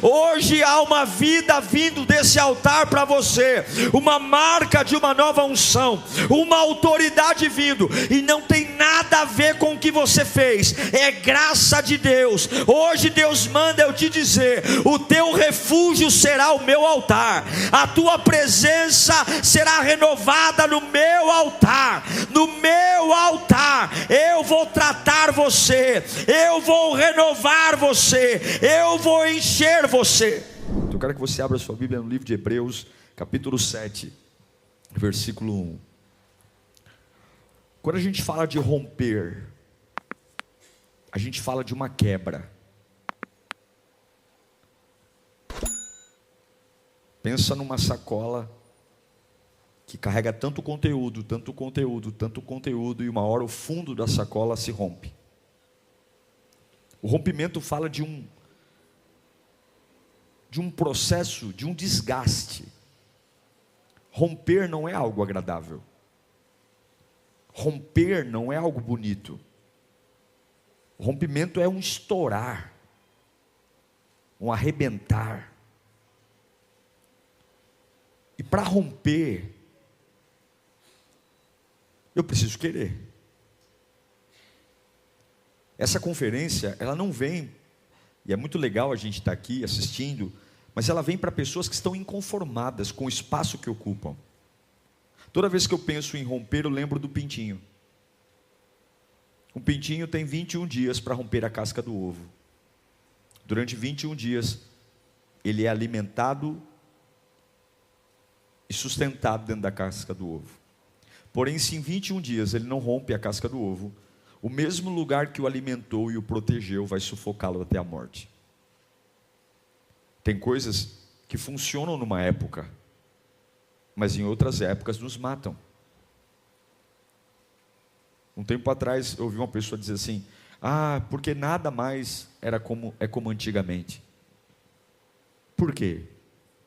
Hoje há uma vida vindo desse altar para você, uma marca de uma nova unção, uma autoridade vindo, e não tem nada a ver com o que você fez, é graça de Deus. Hoje Deus manda eu te dizer: o teu refúgio será o meu altar, a tua presença será renovada no meu altar. No meu altar eu vou tratar você, eu vou renovar você, eu vou encher você. Eu quero que você abra sua Bíblia no livro de Hebreus, capítulo 7, versículo 1. Quando a gente fala de romper, a gente fala de uma quebra. Pensa numa sacola que carrega tanto conteúdo, tanto conteúdo, tanto conteúdo, e uma hora o fundo da sacola se rompe. O rompimento fala de um processo, de um desgaste. Romper não é algo agradável. Romper não é algo bonito. O rompimento é um estourar, um arrebentar. E para romper, eu preciso querer. Essa conferência, ela não vem, e é muito legal a gente estar aqui assistindo, mas ela vem para pessoas que estão inconformadas com o espaço que ocupam. Toda vez que eu penso em romper, eu lembro do pintinho. Um pintinho tem 21 dias para romper a casca do ovo. Durante 21 dias, ele é alimentado e sustentado dentro da casca do ovo. Porém, se em 21 dias ele não rompe a casca do ovo, o mesmo lugar que o alimentou e o protegeu vai sufocá-lo até a morte. Tem coisas que funcionam numa época, mas em outras épocas nos matam. Um tempo atrás eu ouvi uma pessoa dizer assim: porque nada mais é como antigamente. Por quê?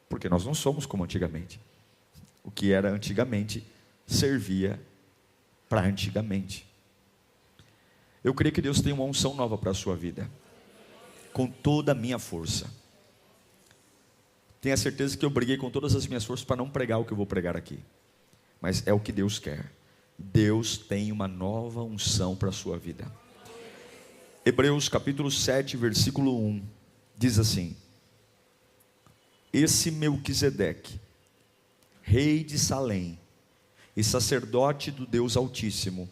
Porque nós não somos como antigamente. O que era antigamente servia para antigamente. Eu creio que Deus tem uma unção nova para a sua vida, com toda a minha força. Tenha certeza que eu briguei com todas as minhas forças para não pregar o que eu vou pregar aqui, mas é o que Deus quer. Deus tem uma nova unção para a sua vida. Hebreus capítulo 7, versículo 1, diz assim: esse Melquisedeque, rei de Salém e sacerdote do Deus Altíssimo,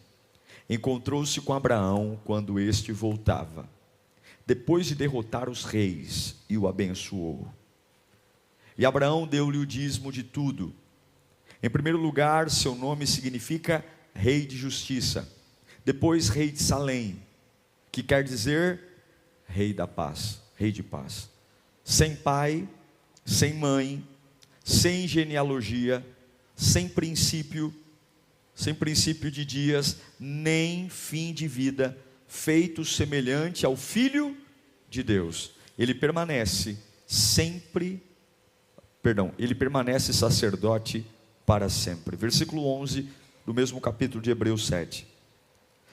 encontrou-se com Abraão quando este voltava, depois de derrotar os reis, e o abençoou. E Abraão deu-lhe o dízimo de tudo. Em primeiro lugar, seu nome significa rei de justiça. Depois, rei de Salém, que quer dizer rei da paz, rei de paz. Sem pai, sem mãe, sem genealogia, sem princípio de dias, nem fim de vida, feito semelhante ao Filho de Deus. Ele permanece sacerdote para sempre. Versículo 11 do mesmo capítulo de Hebreus 7.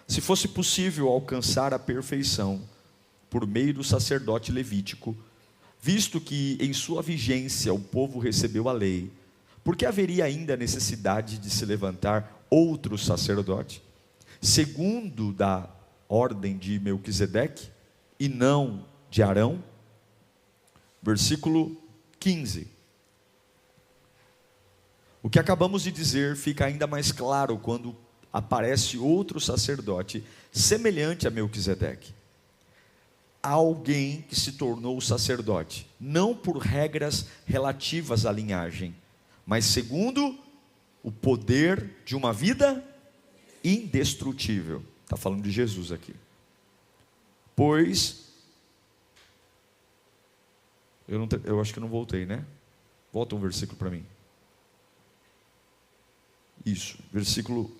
Se fosse possível alcançar a perfeição por meio do sacerdote levítico, visto que em sua vigência o povo recebeu a lei, por que haveria ainda necessidade de se levantar outro sacerdote, segundo da ordem de Melquisedeque, e não de Arão? Versículo 15. O que acabamos de dizer fica ainda mais claro quando aparece outro sacerdote semelhante a Melquisedeque. Há alguém que se tornou sacerdote, não por regras relativas à linhagem, mas segundo o poder de uma vida indestrutível. Está falando de Jesus aqui. Pois, eu acho que não voltei, né? Volta um versículo para mim. Isso, versículo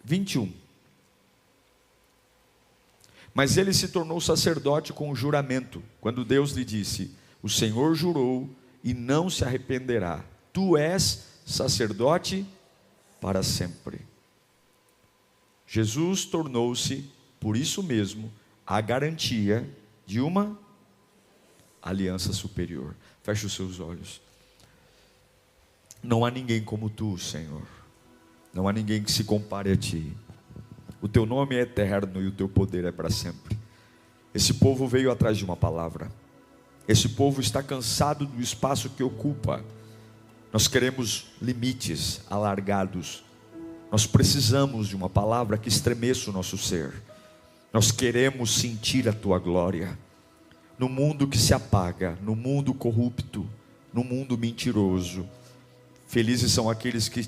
21. Mas ele se tornou sacerdote com o juramento, quando Deus lhe disse: o Senhor jurou e não se arrependerá, tu és sacerdote para sempre. Jesus tornou-se, por isso mesmo, a garantia de uma aliança superior. Feche os seus olhos. Não há ninguém como tu, Senhor. Não há ninguém que se compare a ti. O teu nome é eterno e o teu poder é para sempre. Esse povo veio atrás de uma palavra. Esse povo está cansado do espaço que ocupa. Nós queremos limites alargados. Nós precisamos de uma palavra que estremeça o nosso ser. Nós queremos sentir a tua glória. No mundo que se apaga, no mundo corrupto, no mundo mentiroso, felizes são aqueles que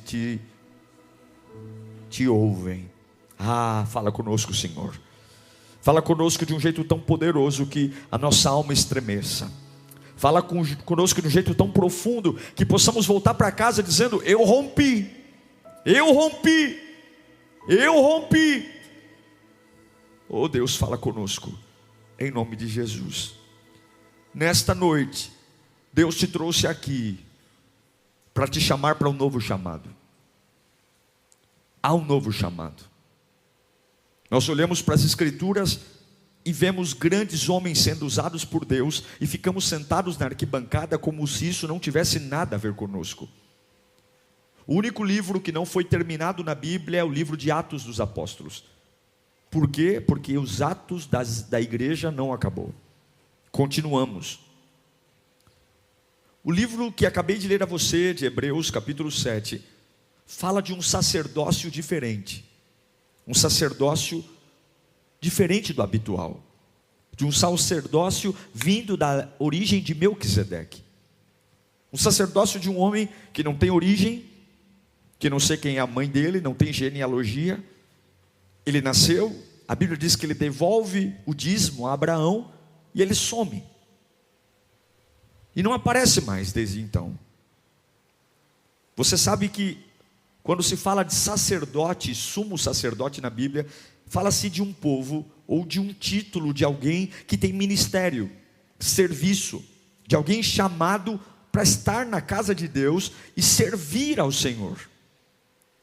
te ouvem. Fala conosco, Senhor. Fala conosco de um jeito tão poderoso que a nossa alma estremeça. Fala conosco de um jeito tão profundo que possamos voltar para casa dizendo: eu rompi, eu rompi, eu rompi. Oh Deus, fala conosco, em nome de Jesus. Nesta noite, Deus te trouxe aqui para te chamar para um novo chamado. Há um novo chamado. Nós olhamos para as Escrituras e vemos grandes homens sendo usados por Deus e ficamos sentados na arquibancada como se isso não tivesse nada a ver conosco. O único livro que não foi terminado na Bíblia é o livro de Atos dos Apóstolos. Por quê? Porque os atos da igreja não acabou. Continuamos. O livro que acabei de ler a você, de Hebreus capítulo 7, fala de um sacerdócio diferente. Um sacerdócio diferente do habitual. De um sacerdócio vindo da origem de Melquisedeque. Um sacerdócio de um homem que não tem origem, que não sei quem é a mãe dele, não tem genealogia. Ele nasceu, a Bíblia diz que ele devolve o dízimo a Abraão e ele some. E não aparece mais desde então. Você sabe que quando se fala de sacerdote, sumo sacerdote na Bíblia, fala-se de um povo ou de um título de alguém que tem ministério, serviço, de alguém chamado para estar na casa de Deus e servir ao Senhor.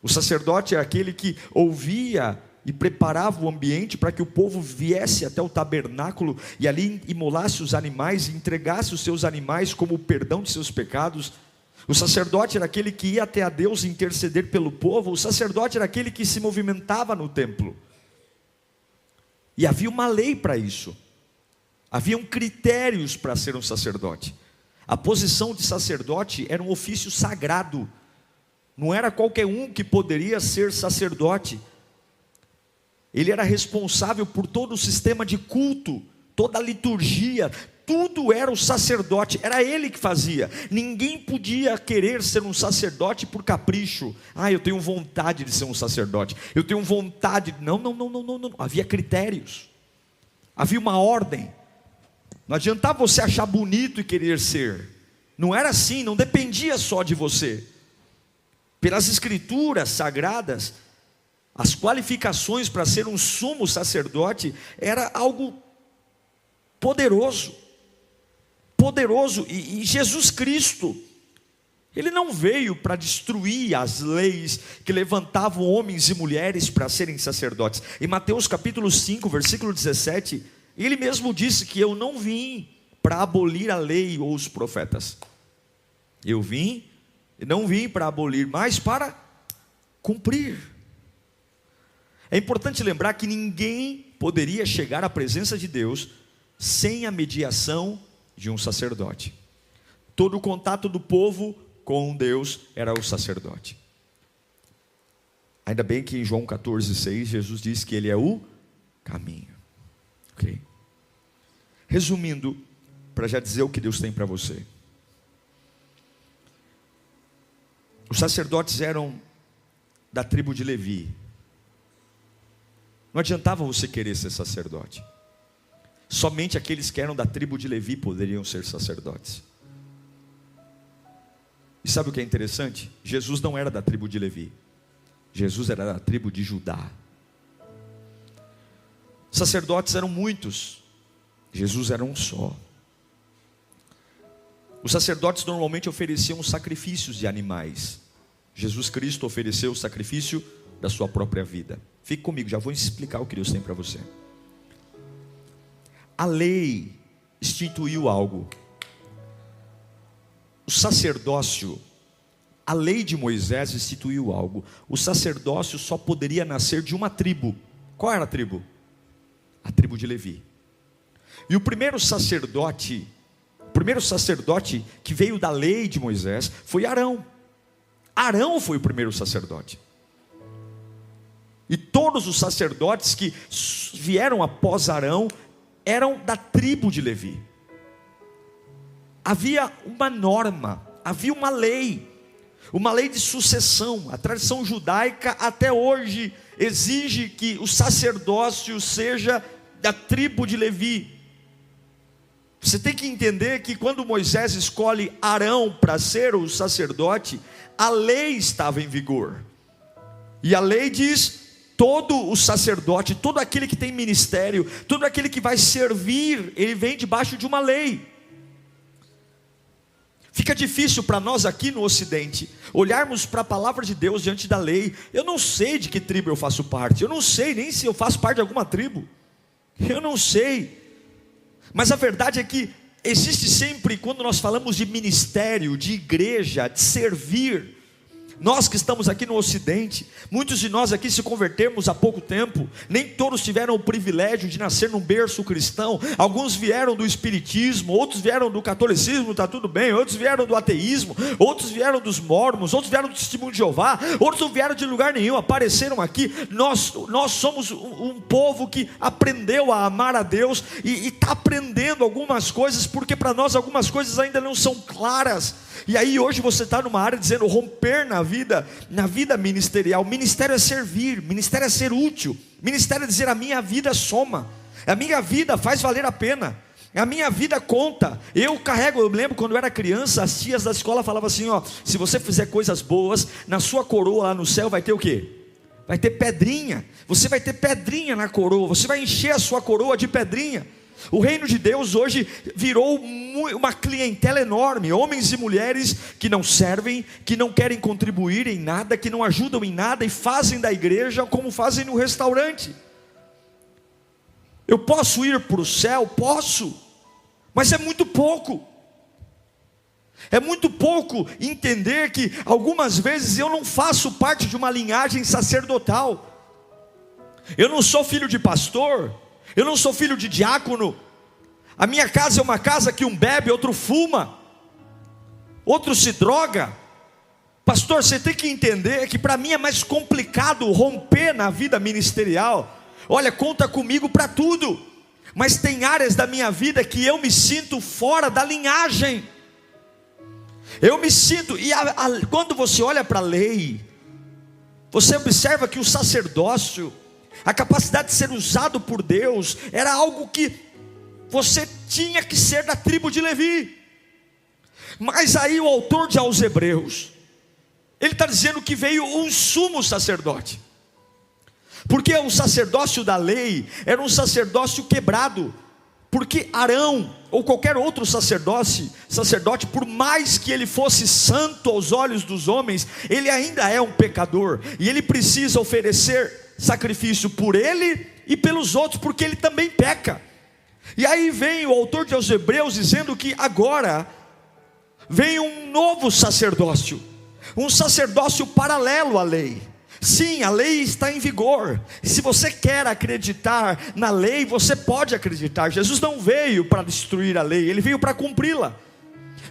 O sacerdote é aquele que ouvia e preparava o ambiente para que o povo viesse até o tabernáculo e ali imolasse os animais e entregasse os seus animais como o perdão de seus pecados. O sacerdote era aquele que ia até a Deus interceder pelo povo. O sacerdote era aquele que se movimentava no templo. E havia uma lei para isso. Haviam critérios para ser um sacerdote. A posição de sacerdote era um ofício sagrado. Não era qualquer um que poderia ser sacerdote. Ele era responsável por todo o sistema de culto, toda a liturgia, tudo era o sacerdote, era ele que fazia. Ninguém podia querer ser um sacerdote por capricho. Eu tenho vontade de ser um sacerdote, eu tenho vontade. Não. Havia critérios, havia uma ordem. Não adiantava você achar bonito e querer ser. Não era assim, não dependia só de você. Pelas Escrituras sagradas, as qualificações para ser um sumo sacerdote era algo poderoso. E Jesus Cristo, Ele não veio para destruir as leis que levantavam homens e mulheres para serem sacerdotes. Em Mateus capítulo 5, versículo 17, Ele mesmo disse que eu não vim para abolir a lei ou os profetas. Eu não vim para abolir, mas para cumprir. É importante lembrar que ninguém poderia chegar à presença de Deus sem a mediação de um sacerdote. Todo o contato do povo com Deus era o sacerdote. Ainda bem que em João 14,6 Jesus diz que Ele é o caminho. Ok? Resumindo, para já dizer o que Deus tem para você. Os sacerdotes eram da tribo de Levi. Não adiantava você querer ser sacerdote. Somente aqueles que eram da tribo de Levi poderiam ser sacerdotes. E sabe o que é interessante? Jesus não era da tribo de Levi. Jesus era da tribo de Judá. Sacerdotes eram muitos. Jesus era um só. Os sacerdotes normalmente ofereciam sacrifícios de animais. Jesus Cristo ofereceu o sacrifício da sua própria vida. Fique comigo, já vou explicar o que Deus tem para você. A lei instituiu algo sacerdócio, a lei de Moisés instituiu algo. O sacerdócio só poderia nascer de uma tribo. Qual era a tribo? A tribo de Levi. E o primeiro sacerdote que veio da lei de Moisés foi Arão. Arão foi o primeiro sacerdote. E todos os sacerdotes que vieram após Arão eram da tribo de Levi. Havia uma norma, havia uma lei de sucessão. A tradição judaica até hoje exige que o sacerdócio seja da tribo de Levi. Você tem que entender que quando Moisés escolhe Arão para ser o sacerdote, a lei estava em vigor. E a lei diz: todo o sacerdote, todo aquele que tem ministério, todo aquele que vai servir, ele vem debaixo de uma lei. Fica difícil para nós aqui no Ocidente olharmos para a palavra de Deus diante da lei. Eu não sei de que tribo eu faço parte, eu não sei nem se eu faço parte de alguma tribo, eu não sei. Mas a verdade é que existe sempre, quando nós falamos de ministério, de igreja, de servir, nós que estamos aqui no Ocidente, muitos de nós aqui se convertemos há pouco tempo, nem todos tiveram o privilégio de nascer num berço cristão. Alguns vieram do espiritismo, outros vieram do catolicismo, está tudo bem, outros vieram do ateísmo, outros vieram dos mormons, outros vieram do testemunho de Jeová, outros não vieram de lugar nenhum, apareceram aqui. Nós somos um povo que aprendeu a amar a Deus e está aprendendo algumas coisas, porque para nós algumas coisas ainda não são claras. E aí hoje você está numa área dizendo romper na vida ministerial. Ministério é servir, ministério é ser útil, ministério é dizer: a minha vida soma, a minha vida faz valer a pena, a minha vida conta. Eu lembro quando eu era criança, as tias da escola falavam assim: ó, se você fizer coisas boas, na sua coroa lá no céu vai ter o quê? Vai ter pedrinha, você vai ter pedrinha na coroa, você vai encher a sua coroa de pedrinha. O reino de Deus hoje virou uma clientela enorme, homens e mulheres que não servem, que não querem contribuir em nada, que não ajudam em nada e fazem da igreja como fazem no restaurante. Eu posso ir para o céu? Posso, mas é muito pouco. É muito pouco entender que algumas vezes eu não faço parte de uma linhagem sacerdotal. Eu não sou filho de pastor, eu não sou filho de diácono. A minha casa é uma casa que um bebe, outro fuma, outro se droga. Pastor, você tem que entender que para mim é mais complicado romper na vida ministerial. Olha, conta comigo para tudo, mas tem áreas da minha vida que eu me sinto fora da linhagem. Eu me sinto, e quando você olha para a lei, você observa que o sacerdócio, a capacidade de ser usado por Deus, era algo que você tinha que ser da tribo de Levi. Mas aí o autor aos Hebreus, ele está dizendo que veio um sumo sacerdote, porque o sacerdócio da lei era um sacerdócio quebrado, porque Arão, ou qualquer outro sacerdote, por mais que ele fosse santo aos olhos dos homens, ele ainda é um pecador, e ele precisa oferecer sacrifício por ele e pelos outros, porque ele também peca. E aí vem o autor aos Hebreus dizendo que agora vem um novo sacerdócio, um sacerdócio paralelo à lei. Sim, a lei está em vigor. Se você quer acreditar na lei, você pode acreditar. Jesus não veio para destruir a lei, ele veio para cumpri-la.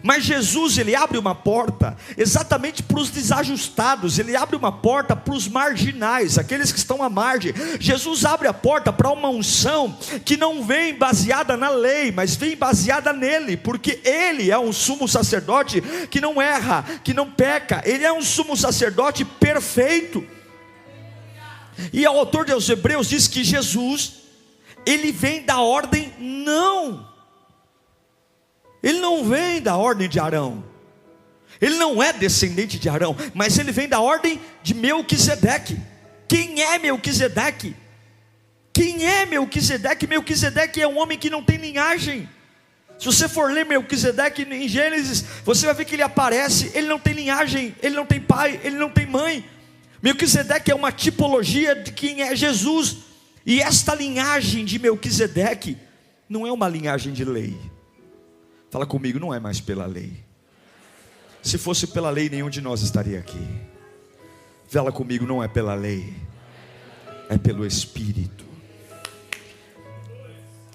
Mas Jesus, ele abre uma porta exatamente para os desajustados, ele abre uma porta para os marginais, aqueles que estão à margem. Jesus abre a porta para uma unção que não vem baseada na lei, mas vem baseada nele, porque ele é um sumo sacerdote que não erra, que não peca, ele é um sumo sacerdote perfeito. E o autor aos Hebreus diz que Jesus, ele vem da ordem ele não vem da ordem de Arão, ele não é descendente de Arão, mas ele vem da ordem de Melquisedeque. Quem é Melquisedeque? Quem é Melquisedeque? Melquisedeque é um homem que não tem linhagem. Se você for ler Melquisedeque em Gênesis, você vai ver que ele aparece, ele não tem linhagem, ele não tem pai, ele não tem mãe. Melquisedeque é uma tipologia de quem é Jesus. E esta linhagem de Melquisedeque não é uma linhagem de lei. Fala comigo, não é mais pela lei. Se fosse pela lei, nenhum de nós estaria aqui. Fala comigo, não é pela lei, é pelo Espírito.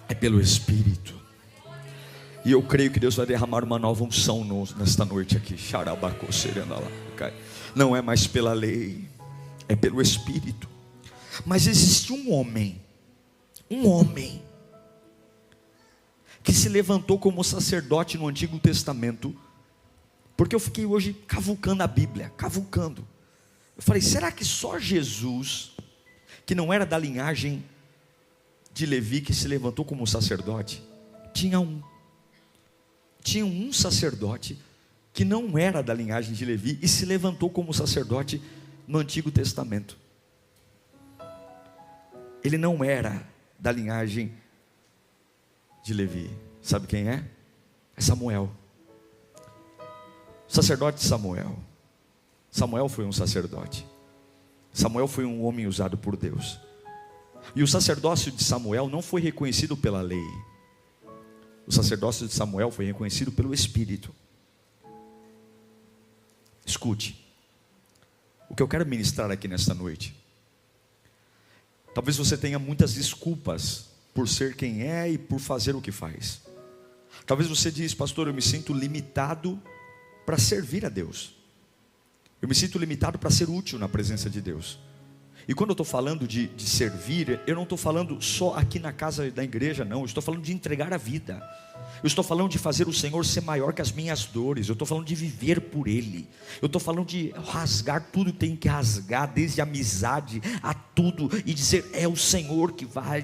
É pelo Espírito. E eu creio que Deus vai derramar uma nova unção nesta noite aqui. Não é mais pela lei, é pelo Espírito. Mas existe um homem que se levantou como sacerdote no Antigo Testamento, porque eu fiquei hoje cavucando a Bíblia, eu falei, será que só Jesus, que não era da linhagem de Levi, que se levantou como sacerdote? Tinha um sacerdote que não era da linhagem de Levi e se levantou como sacerdote no Antigo Testamento. Ele não era da linhagem de Levi. Sabe quem é? É Samuel. Sacerdote Samuel. Samuel foi um sacerdote. Samuel foi um homem usado por Deus. E o sacerdócio de Samuel não foi reconhecido pela lei. O sacerdócio de Samuel foi reconhecido pelo Espírito. Escute. O que eu quero ministrar aqui nesta noite. Talvez você tenha muitas desculpas por ser quem é e por fazer o que faz. Talvez você diz, pastor, eu me sinto limitado para servir a Deus. Eu me sinto limitado para ser útil na presença de Deus. E quando eu estou falando de servir, eu não estou falando só aqui na casa da igreja, não. Eu estou falando de entregar a vida. Eu estou falando de fazer o Senhor ser maior que as minhas dores. Eu estou falando de viver por Ele. Eu estou falando de rasgar tudo que tem que rasgar, desde a amizade a tudo, e dizer, é o Senhor que vai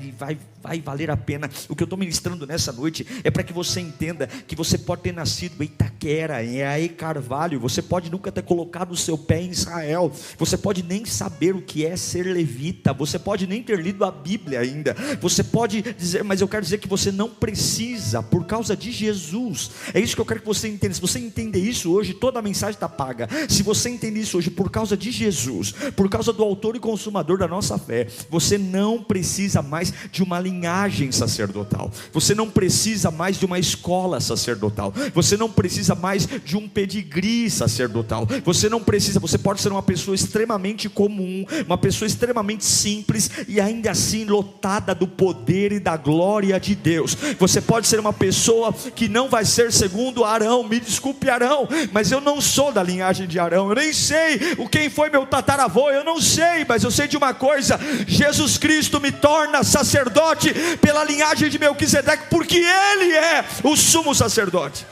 valer a pena. O que eu estou ministrando nessa noite é para que você entenda que você pode ter nascido em Itaquera, em Aê Carvalho, você pode nunca ter colocado o seu pé em Israel, você pode nem saber o que é ser levita, você pode nem ter lido a Bíblia ainda, você pode dizer, mas eu quero dizer que você não precisa, por causa de Jesus. É isso que eu quero que você entenda. Se você entender isso hoje, toda a mensagem está paga. Se você entender isso hoje, por causa de Jesus, por causa do autor e consumador da nossa fé, você não precisa mais de uma linhagem sacerdotal, você não precisa mais de uma escola sacerdotal, você não precisa mais de um pedigree sacerdotal, você não precisa, você pode ser uma pessoa extremamente comum, uma pessoa extremamente simples e ainda assim lotada do poder e da glória de Deus. Você pode ser uma pessoa que não vai ser segundo Arão, me desculpe Arão, mas eu não sou da linhagem de Arão, eu nem sei quem foi meu tataravô, eu não sei, mas eu sei de uma coisa, Jesus Cristo me torna sacerdote pela linhagem de Melquisedeque, porque Ele é o sumo sacerdote.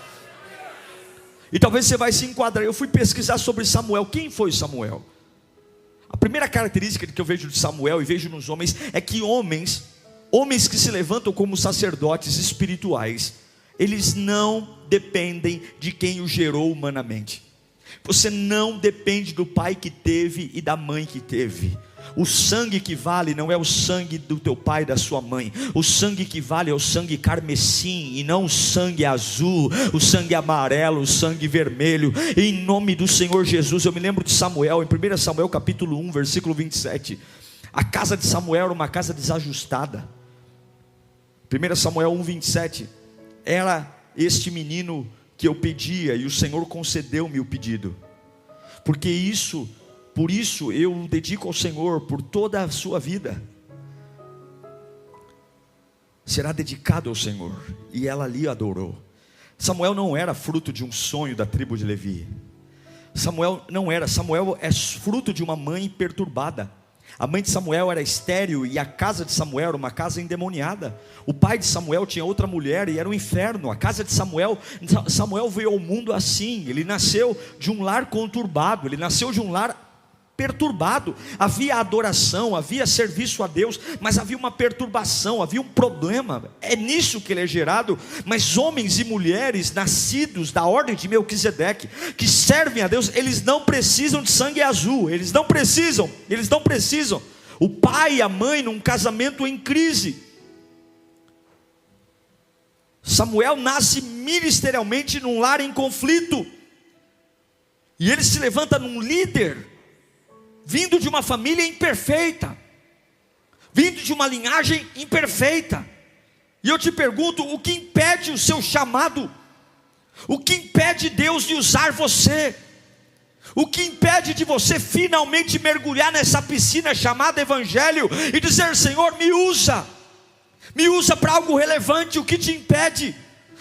E talvez você vai se enquadrar. Eu fui pesquisar sobre Samuel. Quem foi Samuel? A primeira característica que eu vejo de Samuel e vejo nos homens é que homens que se levantam como sacerdotes espirituais, eles não dependem de quem o gerou humanamente. Você não depende do pai que teve e da mãe que teve. O sangue que vale não é o sangue do teu pai e da sua mãe. O sangue que vale é o sangue carmesim, e não o sangue azul, o sangue amarelo, o sangue vermelho. Em nome do Senhor Jesus. Eu me lembro de Samuel, em 1 Samuel capítulo 1, versículo 27. A casa de Samuel era uma casa desajustada. 1 Samuel 1, 27. Era este menino que eu pedia, e o Senhor concedeu-me o pedido. Por isso eu dedico ao Senhor por toda a sua vida. Será dedicado ao Senhor. E ela ali adorou. Samuel não era fruto de um sonho da tribo de Levi. Samuel é fruto de uma mãe perturbada. A mãe de Samuel era estéril e a casa de Samuel era uma casa endemoniada. O pai de Samuel tinha outra mulher e era um inferno. A casa de Samuel veio ao mundo assim. Ele nasceu de um lar conturbado, ele nasceu de um lar perturbado. Havia adoração, havia serviço a Deus, mas havia uma perturbação, havia um problema. É nisso que ele é gerado. Mas homens e mulheres nascidos da ordem de Melquisedeque, que servem a Deus, eles não precisam de sangue azul, eles não precisam. O pai e a mãe num casamento em crise. Samuel nasce ministerialmente num lar em conflito, e ele se levanta num líder vindo de uma família imperfeita, vindo de uma linhagem imperfeita. E eu te pergunto, o que impede o seu chamado? O que impede Deus de usar você? O que impede de você finalmente mergulhar nessa piscina chamada Evangelho e dizer: Senhor, me usa para algo relevante? O que te impede?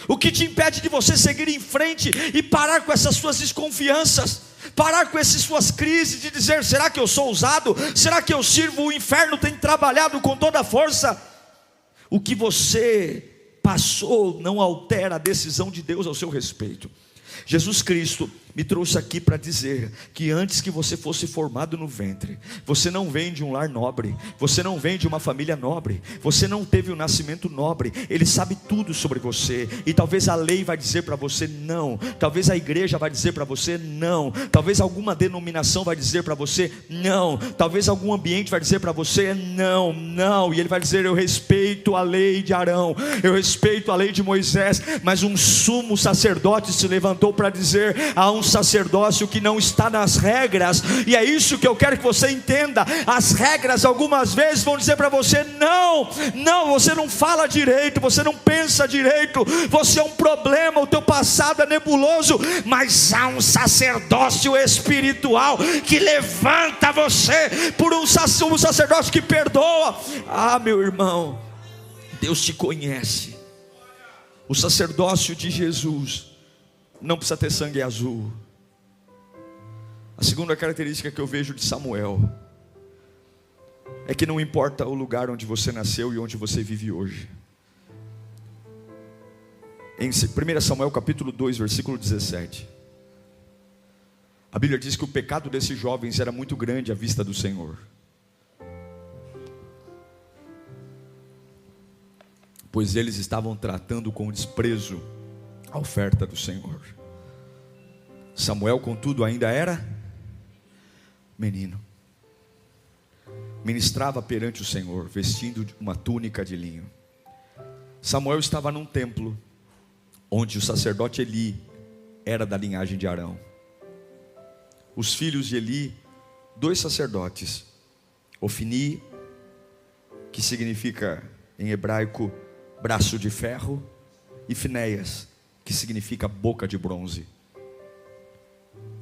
O que te impede de você seguir em frente e parar com essas suas desconfianças, parar com essas suas crises, de dizer: será que eu sou usado? Será que eu sirvo? O inferno tem trabalhado com toda a força. O que você passou não altera a decisão de Deus ao seu respeito. Jesus Cristo me trouxe aqui para dizer que antes que você fosse formado no ventre, você não vem de um lar nobre, você não vem de uma família nobre, você não teve um nascimento nobre. Ele sabe tudo sobre você, e talvez a lei vai dizer para você não, talvez a igreja vai dizer para você não, talvez alguma denominação vai dizer para você não, talvez algum ambiente vai dizer para você não, não, e ele vai dizer: eu respeito a lei de Arão, eu respeito a lei de Moisés, mas um sumo sacerdote se levantou para dizer: há um sacerdócio que não está nas regras. E é isso que eu quero que você entenda. As regras algumas vezes vão dizer para você: não, não, você não fala direito, você não pensa direito, você é um problema, o teu passado é nebuloso. Mas há um sacerdócio espiritual que levanta você, por um sacerdócio que perdoa. Ah, meu irmão, Deus te conhece. O sacerdócio de Jesus não precisa ter sangue azul. A segunda característica que eu vejo de Samuel é que não importa o lugar onde você nasceu e onde você vive hoje. Em 1 Samuel capítulo 2, versículo 17, a Bíblia diz que o pecado desses jovens era muito grande à vista do Senhor, pois eles estavam tratando com desprezo a oferta do Senhor. Samuel, contudo, ainda era menino, ministrava perante o Senhor, vestindo uma túnica de linho. Samuel estava num templo, onde o sacerdote Eli era da linhagem de Arão. Os filhos de Eli, 2 sacerdotes, Ofni, que significa em hebraico braço de ferro, e Finéias, que significa boca de bronze.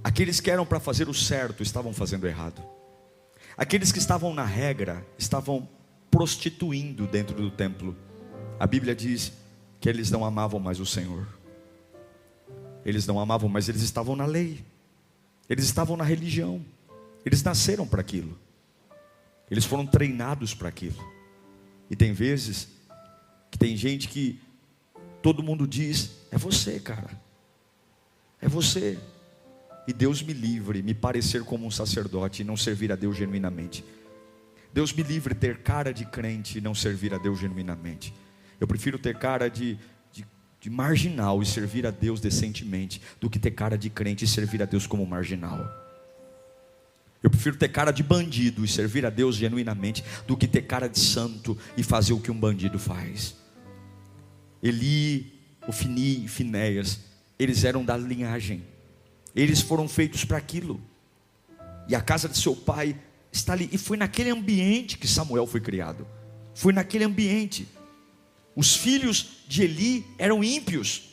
Aqueles que eram para fazer o certo estavam fazendo errado. Aqueles que estavam na regra estavam prostituindo dentro do templo. A Bíblia diz que eles não amavam mais o Senhor. Eles não amavam, mas eles estavam na lei, eles estavam na religião, eles nasceram para aquilo, eles foram treinados para aquilo. E tem vezes que tem gente que todo mundo diz: é você, cara, é você. E Deus me livre me parecer como um sacerdote e não servir a Deus genuinamente. Deus me livre ter cara de crente e não servir a Deus genuinamente. Eu prefiro ter cara de marginal e servir a Deus decentemente, do que ter cara de crente e servir a Deus como marginal. Eu prefiro ter cara de bandido e servir a Deus genuinamente, do que ter cara de santo e fazer o que um bandido faz. Eli, Ofni e Finéias, eles eram da linhagem, eles foram feitos para aquilo, e a casa de seu pai está ali. E foi naquele ambiente que Samuel foi criado, foi naquele ambiente. Os filhos de Eli eram ímpios,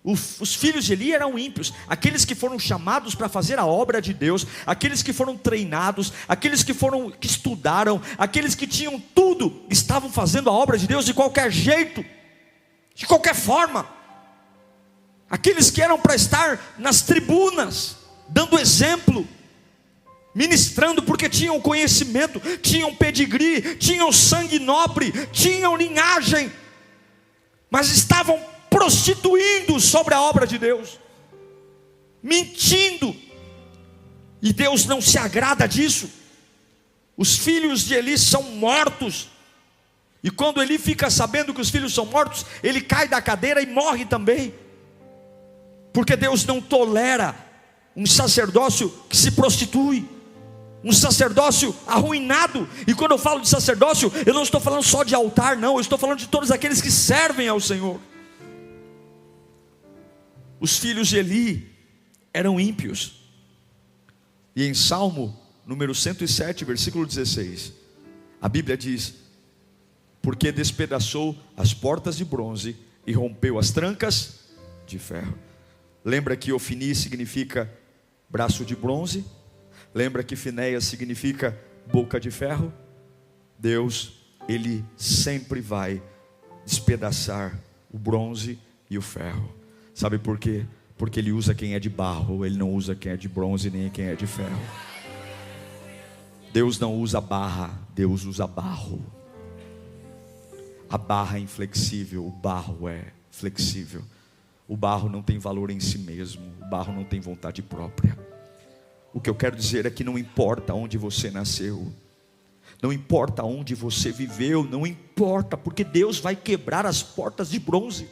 os filhos de Eli eram ímpios, aqueles que foram chamados para fazer a obra de Deus, aqueles que foram treinados, aqueles que estudaram, aqueles que tinham tudo, estavam fazendo a obra de Deus de qualquer jeito, de qualquer forma. Aqueles que eram para estar nas tribunas, dando exemplo, ministrando, porque tinham conhecimento, tinham pedigree, tinham sangue nobre, tinham linhagem, mas estavam prostituindo sobre a obra de Deus, mentindo, e Deus não se agrada disso. Os filhos de Eli são mortos, e quando Eli fica sabendo que os filhos são mortos, ele cai da cadeira e morre também, porque Deus não tolera um sacerdócio que se prostitui, um sacerdócio arruinado. E quando eu falo de sacerdócio, eu não estou falando só de altar, não, eu estou falando de todos aqueles que servem ao Senhor. Os filhos de Eli eram ímpios, e em Salmo número 107, versículo 16, a Bíblia diz: porque despedaçou as portas de bronze e rompeu as trancas de ferro. Lembra que Ofni significa braço de bronze? Lembra que Finéias significa boca de ferro? Deus, Ele sempre vai despedaçar o bronze e o ferro. Sabe por quê? Porque Ele usa quem é de barro, Ele não usa quem é de bronze nem quem é de ferro. Deus não usa barra, Deus usa barro. A barra é inflexível, o barro é flexível. O barro não tem valor em si mesmo, o barro não tem vontade própria. O que eu quero dizer é que não importa onde você nasceu, não importa onde você viveu, não importa, porque Deus vai quebrar as portas de bronze.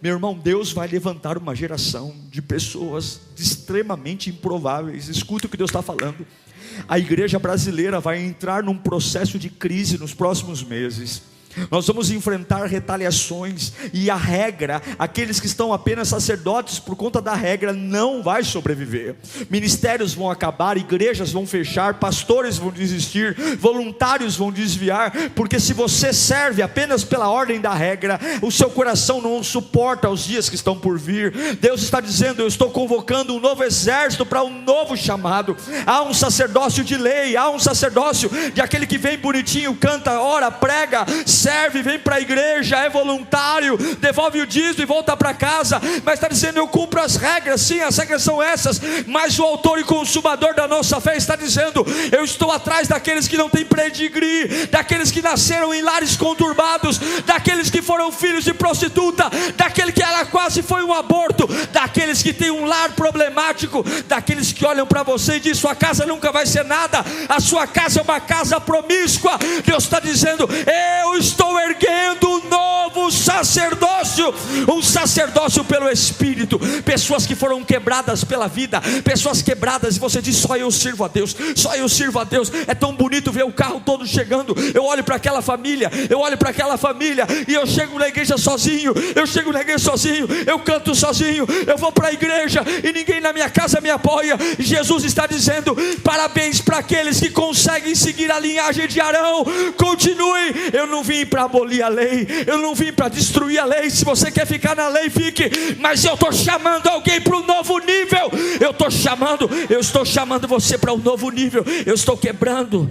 Meu irmão, Deus vai levantar uma geração de pessoas extremamente improváveis. Escuta o que Deus está falando. A igreja brasileira vai entrar num processo de crise nos próximos meses. Nós vamos enfrentar retaliações, e a regra, aqueles que estão apenas sacerdotes por conta da regra, não vai sobreviver. Ministérios vão acabar, igrejas vão fechar, pastores vão desistir, voluntários vão desviar, porque se você serve apenas pela ordem da regra, o seu coração não suporta os dias que estão por vir. Deus está dizendo: eu estou convocando um novo exército para um novo chamado. Há um sacerdócio de lei, há um sacerdócio de aquele que vem bonitinho, canta, ora, prega, serve, vem para a igreja, é voluntário, devolve o dízimo e volta para casa, mas está dizendo: eu cumpro as regras. Sim, as regras são essas, mas o autor e consumador da nossa fé está dizendo: eu estou atrás daqueles que não têm pedigree, daqueles que nasceram em lares conturbados, daqueles que foram filhos de prostituta, daquele que ela quase foi um aborto, daqueles que têm um lar problemático, daqueles que olham para você e dizem: sua casa nunca vai ser nada, a sua casa é uma casa promíscua. Deus está dizendo: eu estou erguendo um novo sacerdócio, um sacerdócio pelo Espírito. Pessoas que foram quebradas pela vida, pessoas quebradas, e você diz: só eu sirvo a Deus, só eu sirvo a Deus. É tão bonito ver o carro todo chegando. Eu olho para aquela família, e eu chego na igreja sozinho, eu canto sozinho, eu vou para a igreja e ninguém na minha casa me apoia. Jesus está dizendo: parabéns para aqueles que conseguem seguir a linhagem de Arão. Continue. Eu não vim para abolir a lei, eu não vim para destruir a lei. Se você quer ficar na lei, fique, mas eu estou chamando alguém para um novo nível. Eu estou chamando você para um novo nível. Eu estou quebrando,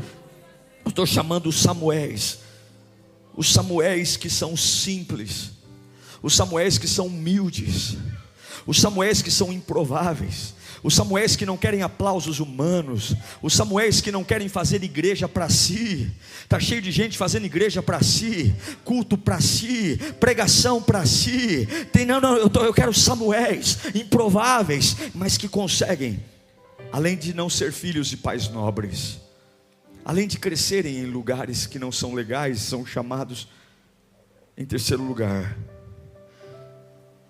eu estou chamando os Samuéis que são simples, os Samuéis que são humildes, os Samuéis que são improváveis, os Samuéis que não querem aplausos humanos, os Samuéis que não querem fazer igreja para si. Está cheio de gente fazendo igreja para si, culto para si, pregação para si. Eu quero Samuéis improváveis, mas que conseguem, além de não ser filhos de pais nobres, além de crescerem em lugares que não são legais, são chamados. Em terceiro lugar,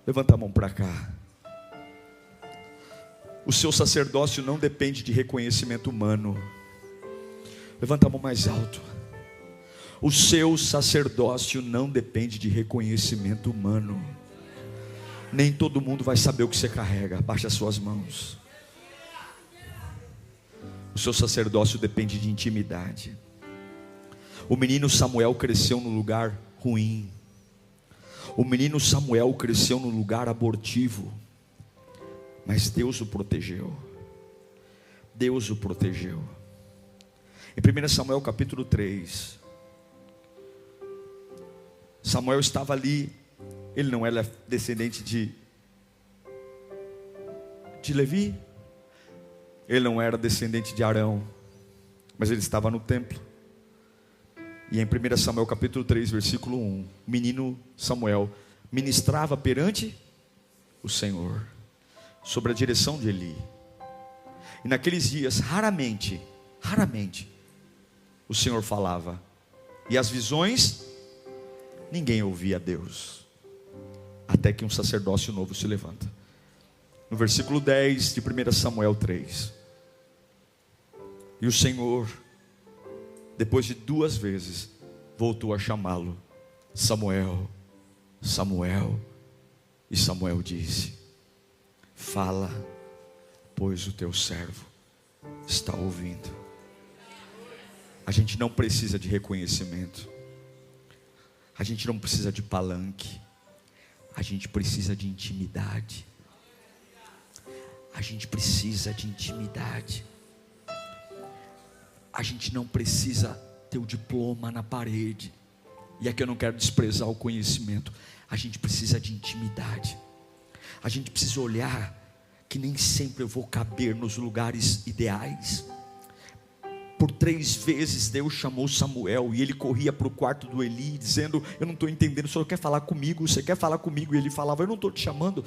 levanta a mão para cá. O seu sacerdócio não depende de reconhecimento humano. Levanta a mão mais alto. O seu sacerdócio não depende de reconhecimento humano. Nem todo mundo vai saber o que você carrega. Baixa as suas mãos. O seu sacerdócio depende de intimidade. O menino Samuel cresceu num lugar ruim. O menino Samuel cresceu num lugar abortivo. Mas Deus o protegeu. Deus o protegeu. Em 1 Samuel capítulo 3, Samuel estava ali. Ele não era descendente de Levi, ele não era descendente de Arão, mas ele estava no templo. E em 1 Samuel capítulo 3, versículo 1, o menino Samuel ministrava perante o Senhor, sobre a direção de Eli. E naqueles dias, raramente, o Senhor falava. E as visões, ninguém ouvia a Deus. Até que um sacerdócio novo se levanta. No versículo 10 de 1 Samuel 3. E o Senhor, depois de 2 vezes, voltou a chamá-lo: Samuel, Samuel. E Samuel disse: fala, pois o teu servo está ouvindo. A gente não precisa de reconhecimento. A gente não precisa de palanque. A gente precisa de intimidade. A gente precisa de intimidade. A gente não precisa ter o diploma na parede. E aqui eu não quero desprezar o conhecimento. A gente precisa de intimidade. A gente precisa olhar que nem sempre eu vou caber nos lugares ideais. Por 3 vezes Deus chamou Samuel e ele corria para o quarto do Eli dizendo: eu não estou entendendo, o senhor quer falar comigo? Você quer falar comigo? E ele falava: eu não estou te chamando,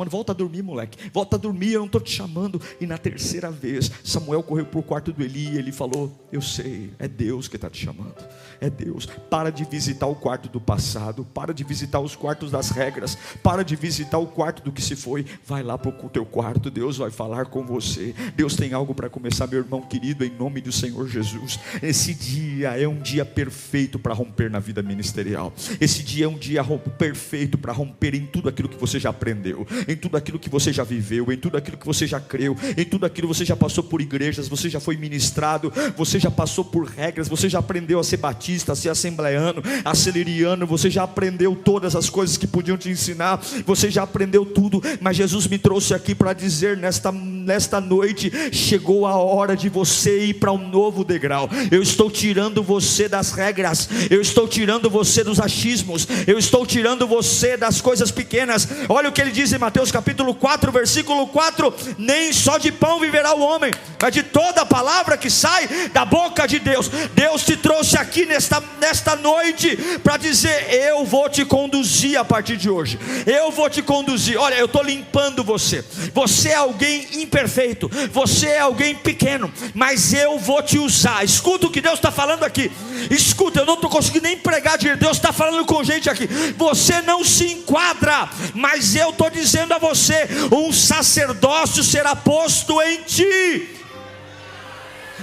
volta a dormir, moleque, volta a dormir, eu não estou te chamando. E na 3ª vez Samuel correu para o quarto do Eli e ele falou: eu sei, é Deus que está te chamando, é Deus. Para de visitar o quarto do passado, para de visitar os quartos das regras, para de visitar o quarto do que se foi, vai lá para o teu quarto, Deus vai falar com você. Deus tem algo para começar, meu irmão querido, em nome do Senhor Jesus. Esse dia é um dia perfeito para romper na vida ministerial. Esse dia é um dia perfeito para romper em tudo aquilo que você já aprendeu, em tudo aquilo que você já viveu, em tudo aquilo que você já creu, em tudo aquilo que você já passou por igrejas, você já foi ministrado, você já passou por regras, você já aprendeu a ser batista, a ser assembleano, a ser liriano, você já aprendeu todas as coisas que podiam te ensinar, você já aprendeu tudo. Mas Jesus me trouxe aqui para dizer nesta noite: chegou a hora de você ir para um novo degrau. Eu estou tirando você das regras, eu estou tirando você dos achismos, eu estou tirando você das coisas pequenas. Olha o que ele diz em Mateus capítulo 4, versículo 4: nem só de pão viverá o homem, mas de toda a palavra que sai da boca de Deus. Deus te trouxe aqui nesta noite para dizer: eu vou te conduzir a partir de hoje, eu vou te conduzir. Olha, eu estou limpando você. Você é alguém imperfeito, você é alguém pequeno, mas eu vou te usar. Escuta o que Deus está falando aqui. Escuta, eu não estou conseguindo nem pregar direito. Deus está falando com gente aqui. Você não se enquadra, mas eu estou dizendo a você: um sacerdócio será posto em ti.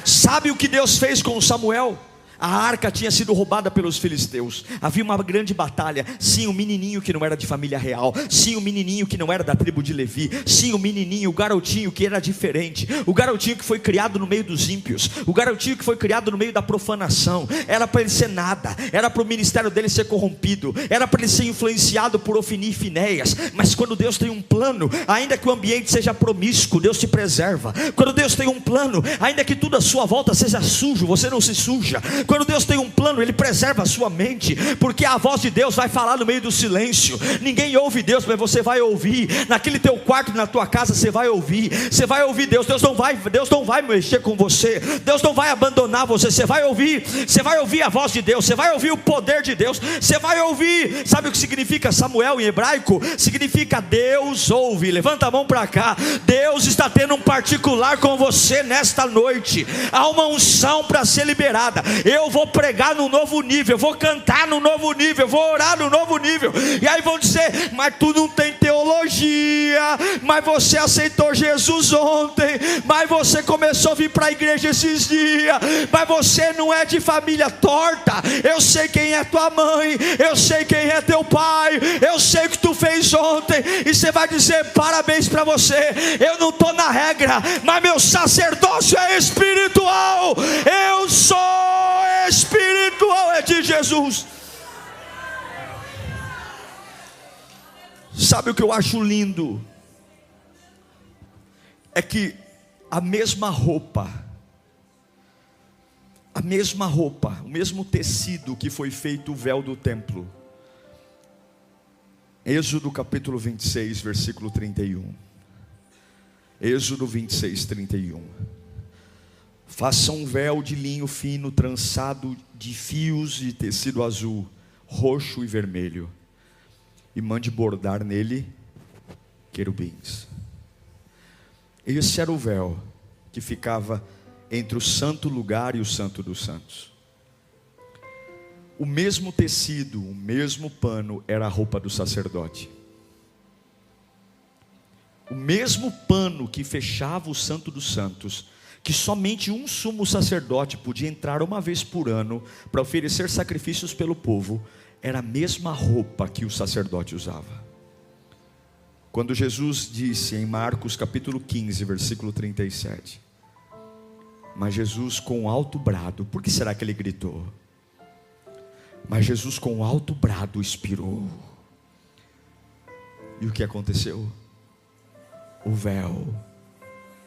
Sabe o que Deus fez com Samuel? A arca tinha sido roubada pelos filisteus. Havia uma grande batalha. Sim, o menininho que não era de família real. Sim, o menininho que não era da tribo de Levi. Sim, o menininho, o garotinho que era diferente. O garotinho que foi criado no meio dos ímpios. O garotinho que foi criado no meio da profanação. Era para ele ser nada. Era para o ministério dele ser corrompido. Era para ele ser influenciado por Ofni e Finéias. Mas quando Deus tem um plano, ainda que o ambiente seja promíscuo, Deus te preserva. Quando Deus tem um plano, ainda que tudo à sua volta seja sujo, você não se suja. Quando Deus tem um plano, Ele preserva a sua mente, porque a voz de Deus vai falar no meio do silêncio. Ninguém ouve Deus, mas você vai ouvir. Naquele teu quarto, na tua casa, você vai ouvir. Você vai ouvir Deus. Deus não vai mexer com você. Deus não vai abandonar você. Você vai ouvir. Você vai ouvir a voz de Deus. Você vai ouvir o poder de Deus. Você vai ouvir. Sabe o que significa Samuel em hebraico? Significa Deus ouve. Levanta a mão para cá. Deus está tendo um particular com você nesta noite. Há uma unção para ser liberada. Eu vou pregar no novo nível, eu vou cantar no novo nível, eu vou orar no novo nível. E aí vão dizer: mas tu não tem teologia, mas você aceitou Jesus ontem, mas você começou a vir para a igreja esses dias, mas você não é de família torta. Eu sei quem é tua mãe, eu sei quem é teu pai, eu sei o que tu fez ontem. E você vai dizer: parabéns para você, eu não estou na regra, mas meu sacerdócio é espiritual. Eu sou espiritual, é de Jesus. Sabe o que eu acho lindo? É que a mesma roupa, o mesmo tecido que foi feito o véu do templo. Êxodo capítulo 26, versículo 31. Êxodo 26, 31. Faça um véu de linho fino, trançado de fios de tecido azul, roxo e vermelho, e mande bordar nele querubins. Esse era o véu que ficava entre o santo lugar e o santo dos santos. O mesmo tecido, o mesmo pano era a roupa do sacerdote. O mesmo pano que fechava o santo dos santos, que somente um sumo sacerdote podia entrar uma vez por ano para oferecer sacrifícios pelo povo, era a mesma roupa que o sacerdote usava. Quando Jesus disse em Marcos capítulo 15, versículo 37, mas Jesus com alto brado, por que será que ele gritou? Mas Jesus com alto brado expirou. E o que aconteceu? O véu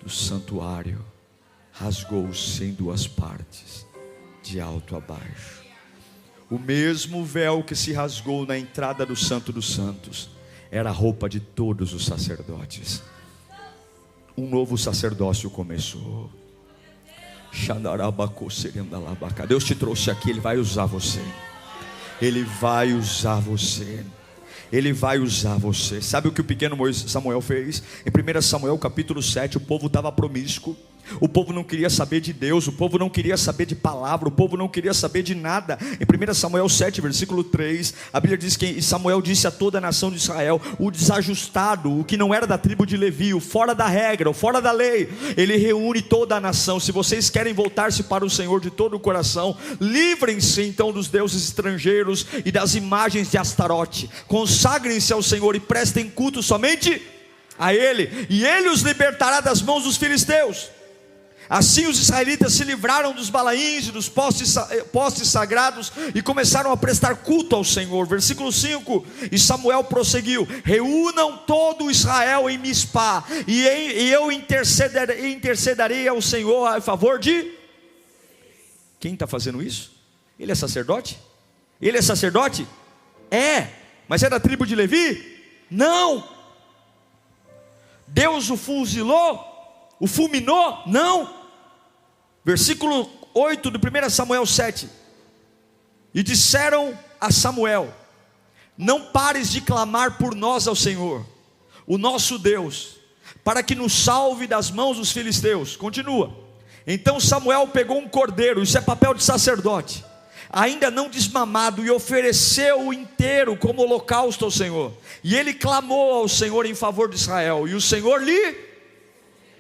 do santuário rasgou-se em duas partes, de alto a baixo. O mesmo véu que se rasgou na entrada do Santo dos Santos era a roupa de todos os sacerdotes. Um novo sacerdócio começou. Deus te trouxe aqui, Ele vai usar você. Ele vai usar você. Ele vai usar você. Sabe o que o pequeno Samuel fez? Em 1 Samuel capítulo 7, o povo estava promíscuo. O povo não queria saber de Deus, o povo não queria saber de palavra, o povo não queria saber de nada. Em 1 Samuel 7, versículo 3, a Bíblia diz que Samuel disse a toda a nação de Israel: o desajustado, o que não era da tribo de Levi, o fora da regra, o fora da lei, ele reúne toda a nação. Se vocês querem voltar-se para o Senhor de todo o coração, livrem-se então dos deuses estrangeiros e das imagens de Astarote, consagrem-se ao Senhor e prestem culto somente a Ele, e Ele os libertará das mãos dos filisteus. Assim os israelitas se livraram dos balaíns e dos postes sagrados e começaram a prestar culto ao Senhor. Versículo 5, e Samuel prosseguiu: reúnam todo Israel em Mispá, e eu intercederei ao Senhor a favor de... Quem está fazendo isso? Ele é sacerdote? Ele é sacerdote? É, mas é da tribo de Levi? Não. Deus o fuzilou? O fulminou? Não. Versículo 8 de 1 Samuel 7. E disseram a Samuel: não pares de clamar por nós ao Senhor, o nosso Deus, para que nos salve das mãos dos filisteus. Continua. Então Samuel pegou um cordeiro, isso é papel de sacerdote, ainda não desmamado, e ofereceu-o inteiro como holocausto ao Senhor. E ele clamou ao Senhor em favor de Israel, e o Senhor lhe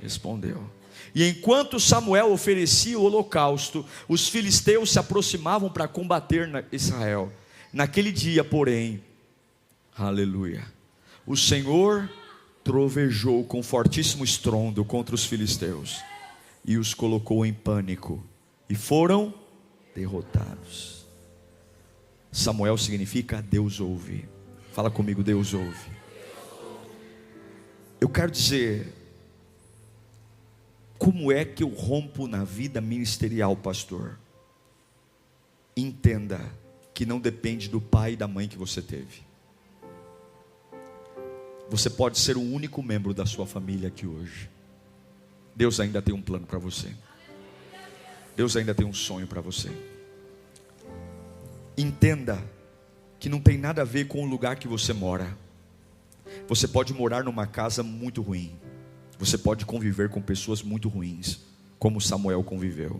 respondeu. E enquanto Samuel oferecia o holocausto, os filisteus se aproximavam para combater Israel. Naquele dia, porém, aleluia, o Senhor trovejou com fortíssimo estrondo contra os filisteus e os colocou em pânico, e foram derrotados. Samuel significa Deus ouve. Fala comigo, Deus ouve. Eu quero dizer, como é que eu rompo na vida ministerial, pastor? Entenda que não depende do pai e da mãe que você teve. Você pode ser o único membro da sua família aqui hoje. Deus ainda tem um plano para você. Deus ainda tem um sonho para você. Entenda que não tem nada a ver com o lugar que você mora. Você pode morar numa casa muito ruim. Você pode conviver com pessoas muito ruins, como Samuel conviveu.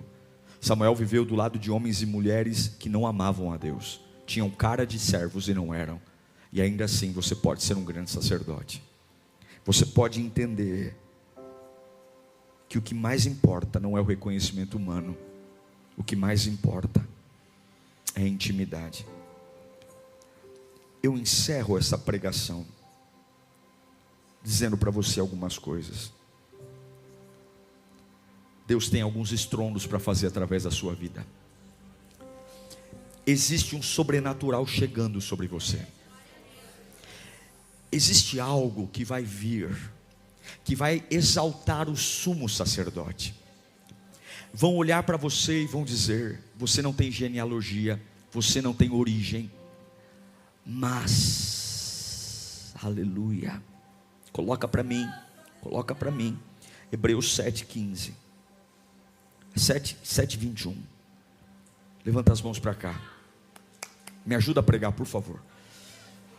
Samuel viveu do lado de homens e mulheres que não amavam a Deus, tinham cara de servos e não eram. E ainda assim você pode ser um grande sacerdote. Você pode entender que o que mais importa não é o reconhecimento humano. O que mais importa é a intimidade. Eu encerro essa pregação dizendo para você algumas coisas. Deus tem alguns estrondos para fazer através da sua vida. Existe um sobrenatural chegando sobre você. Existe algo que vai vir, que vai exaltar o sumo sacerdote. Vão olhar para você e vão dizer: você não tem genealogia, você não tem origem, mas, aleluia, coloca para mim, Hebreus 7:15, 7:21, levanta as mãos para cá, me ajuda a pregar, por favor.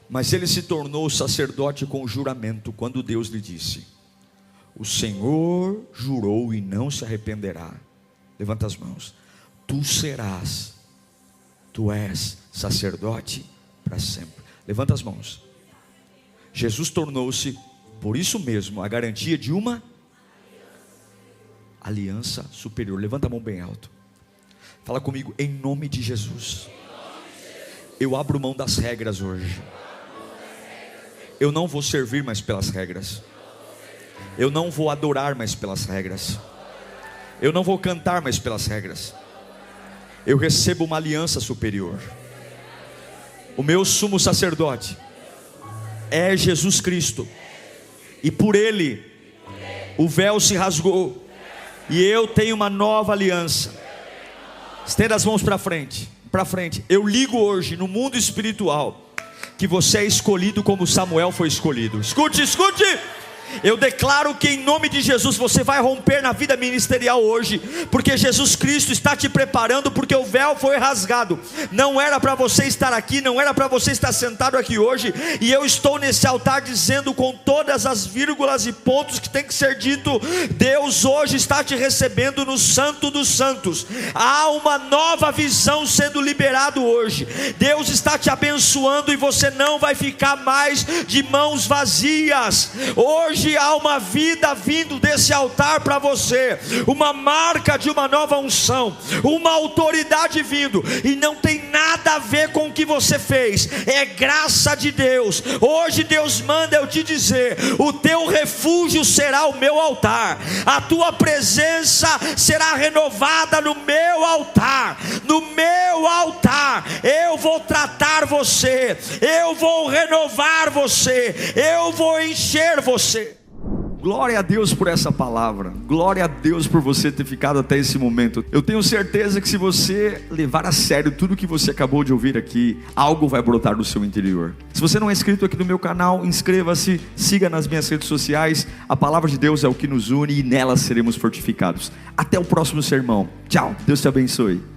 Mas ele se tornou sacerdote com juramento, quando Deus lhe disse: o Senhor jurou e não se arrependerá. Levanta as mãos. Tu és sacerdote para sempre. Levanta as mãos. Jesus tornou-se, por isso mesmo, a garantia de uma aliança superior. Levanta a mão bem alto. Fala comigo, em nome de Jesus. Eu abro mão das regras hoje. Eu não vou servir mais pelas regras. Eu não vou adorar mais pelas regras. Eu não vou cantar mais pelas regras. Eu recebo uma aliança superior. O meu sumo sacerdote é Jesus Cristo. E por Ele O véu se rasgou e eu tenho uma nova aliança. Estenda as mãos para frente, para frente. Eu ligo hoje no mundo espiritual que você é escolhido como Samuel foi escolhido. Escute, escute. Eu declaro que em nome de Jesus você vai romper na vida ministerial hoje, porque Jesus Cristo está te preparando, porque o véu foi rasgado. Não era para você estar aqui, não era para você estar sentado aqui hoje, e eu estou nesse altar dizendo com todas as vírgulas e pontos que tem que ser dito: Deus hoje está te recebendo no Santo dos Santos. Há uma nova visão sendo liberado hoje. Deus está te abençoando e você não vai ficar mais de mãos vazias. Hoje há uma vida vindo desse altar para você, uma marca de uma nova unção, uma autoridade vindo, e não tem nada a ver com o que você fez, é graça de Deus. Hoje Deus manda eu te dizer: o teu refúgio será o meu altar, a tua presença será renovada no meu altar. No meu altar eu vou tratar você, eu vou renovar você, eu vou encher você. Glória a Deus por essa palavra. Glória a Deus por você ter ficado até esse momento. Eu tenho certeza que se você levar a sério tudo que você acabou de ouvir aqui, algo vai brotar no seu interior. Se você não é inscrito aqui no meu canal, inscreva-se, siga nas minhas redes sociais. A palavra de Deus é o que nos une e nela seremos fortificados. Até o próximo sermão. Tchau, Deus te abençoe.